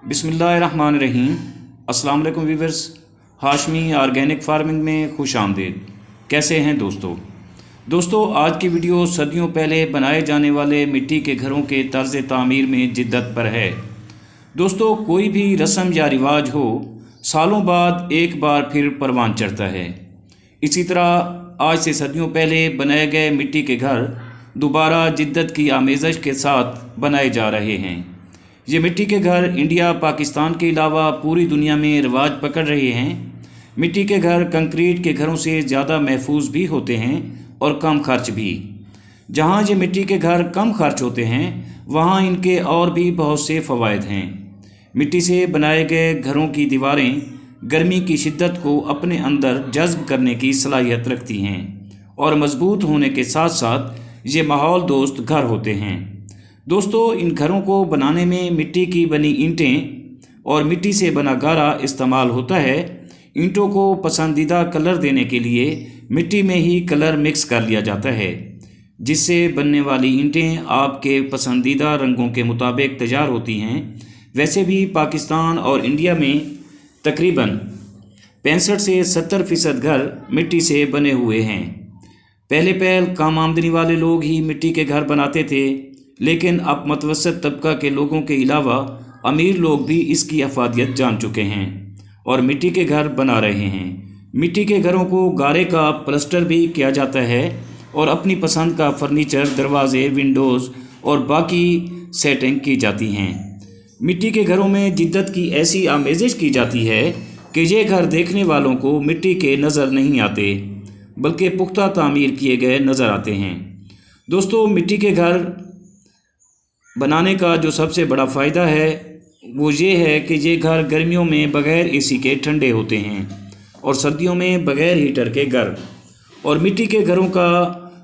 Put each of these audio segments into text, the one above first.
बिस्मिल्लाहिर्रहमानिर्रहीम। अस्सलाम वालेकुम वीवर्स, हाशमी ऑर्गेनिक फार्मिंग में खुश आमदीद। कैसे हैं दोस्तों आज की वीडियो सदियों पहले बनाए जाने वाले मिट्टी के घरों के तर्ज तामीर में जिद्दत पर है। दोस्तों कोई भी रस्म या रिवाज हो, सालों बाद एक बार फिर परवान चढ़ता है। इसी तरह आज से सदियों पहले बनाए गए मिट्टी के घर दोबारा जिद्दत की आमेज़श के साथ बनाए जा रहे हैं। ये मिट्टी के घर इंडिया पाकिस्तान के अलावा पूरी दुनिया में रिवाज पकड़ रहे हैं। मिट्टी के घर कंक्रीट के घरों से ज़्यादा महफूज भी होते हैं और कम खर्च भी। जहाँ ये मिट्टी के घर कम खर्च होते हैं वहाँ इनके और भी बहुत से फ़वाइद हैं। मिट्टी से बनाए गए घरों की दीवारें गर्मी की शिद्दत को अपने अंदर जज्ब करने की सलाहियत रखती हैं और मजबूत होने के साथ साथ ये माहौल दोस्त घर होते हैं। दोस्तों इन घरों को बनाने में मिट्टी की बनी ईंटें और मिट्टी से बना गारा इस्तेमाल होता है। ईंटों को पसंदीदा कलर देने के लिए मिट्टी में ही कलर मिक्स कर लिया जाता है, जिससे बनने वाली ईंटें आपके पसंदीदा रंगों के मुताबिक तैयार होती हैं। वैसे भी पाकिस्तान और इंडिया में तकरीबन 65 से 70% घर मिट्टी से बने हुए हैं। पहले कम आमदनी वाले लोग ही मिट्टी के घर बनाते थे, लेकिन अब मतवसत तबका के लोगों के अलावा अमीर लोग भी इसकी अफादियत जान चुके हैं और मिट्टी के घर बना रहे हैं। मिट्टी के घरों को गारे का प्लास्टर भी किया जाता है और अपनी पसंद का फर्नीचर, दरवाजे, विंडोज़ और बाकी सेटिंग की जाती हैं। मिट्टी के घरों में जिद्दत की ऐसी आमेज़श की जाती है कि ये घर देखने वालों को मिट्टी के नज़र नहीं आते, बल्कि पुख्ता तामीर किए गए नज़र आते हैं। दोस्तों मिट्टी के घर बनाने का जो सबसे बड़ा फ़ायदा है वो ये है कि ये घर गर्मियों में बग़ैर एसी के ठंडे होते हैं और सर्दियों में बग़ैर हीटर के घर। और मिट्टी के घरों का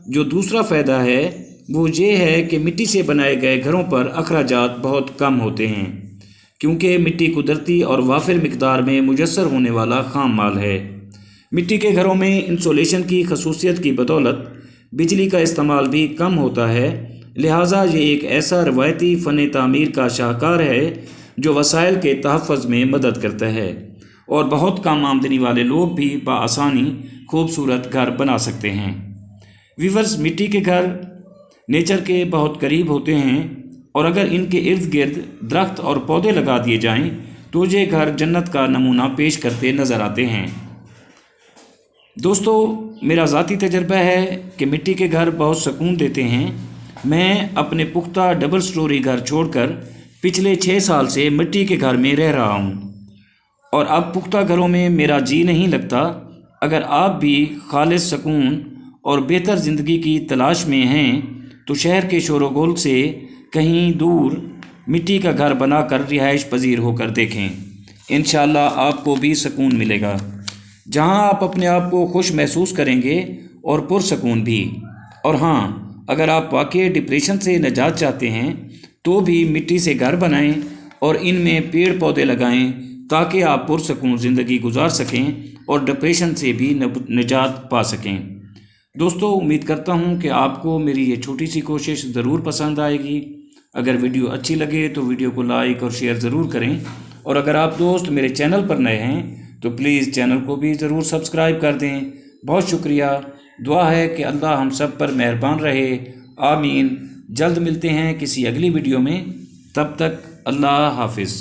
जो दूसरा फ़ायदा है वो ये है कि मिट्टी से बनाए गए घरों पर अखराजात बहुत कम होते हैं, क्योंकि मिट्टी कुदरती और वाफिर मिकदार में मुयस्सर होने वाला खाम माल है। मिट्टी के घरों में इंसुलेशन की खसूसियत की बदौलत बिजली का इस्तेमाल भी कम होता है। लिहाजा ये एक ऐसा रवायती फ़न तामीर का शाहकार है जो वसाइल के तहफ़्फ़ुज़ में मदद करता है और बहुत कम आमदनी वाले लोग भी बआसानी खूबसूरत घर बना सकते हैं। वीवर्स, मिट्टी के घर नेचर के बहुत करीब होते हैं और अगर इनके इर्द गिर्द दरख्त और पौधे लगा दिए जाएं तो ये घर जन्नत का नमूना पेश करते नज़र आते हैं। दोस्तों मेरा ज़ाती तजर्बा है कि मिट्टी के घर बहुत सुकून देते हैं। मैं अपने पुख्ता डबल स्टोरी घर छोड़कर पिछले 6 साल से मिट्टी के घर में रह रहा हूँ और अब पुख्ता घरों में मेरा जी नहीं लगता। अगर आप भी खालिस सुकून और बेहतर ज़िंदगी की तलाश में हैं तो शहर के शोरगुल से कहीं दूर मिट्टी का घर बनाकर रिहाइश पजीर होकर देखें। इंशाअल्लाह आपको भी सुकून मिलेगा, जहां आप अपने आप को खुश महसूस करेंगे और पुरसकून भी। और हाँ, अगर आप वाकई डिप्रेशन से निजात चाहते हैं तो भी मिट्टी से घर बनाएं और इनमें पेड़ पौधे लगाएं ताकि आप पुरसकून ज़िंदगी गुजार सकें और डिप्रेशन से भी निजात पा सकें। दोस्तों उम्मीद करता हूं कि आपको मेरी ये छोटी सी कोशिश ज़रूर पसंद आएगी। अगर वीडियो अच्छी लगे तो वीडियो को लाइक और शेयर ज़रूर करें और अगर आप दोस्त मेरे चैनल पर नए हैं तो प्लीज़ चैनल को भी ज़रूर सब्सक्राइब कर दें। बहुत शुक्रिया। दुआ है कि अल्लाह हम सब पर मेहरबान रहे। आमीन। जल्द मिलते हैं किसी अगली वीडियो में, तब तक अल्लाह हाफिज़।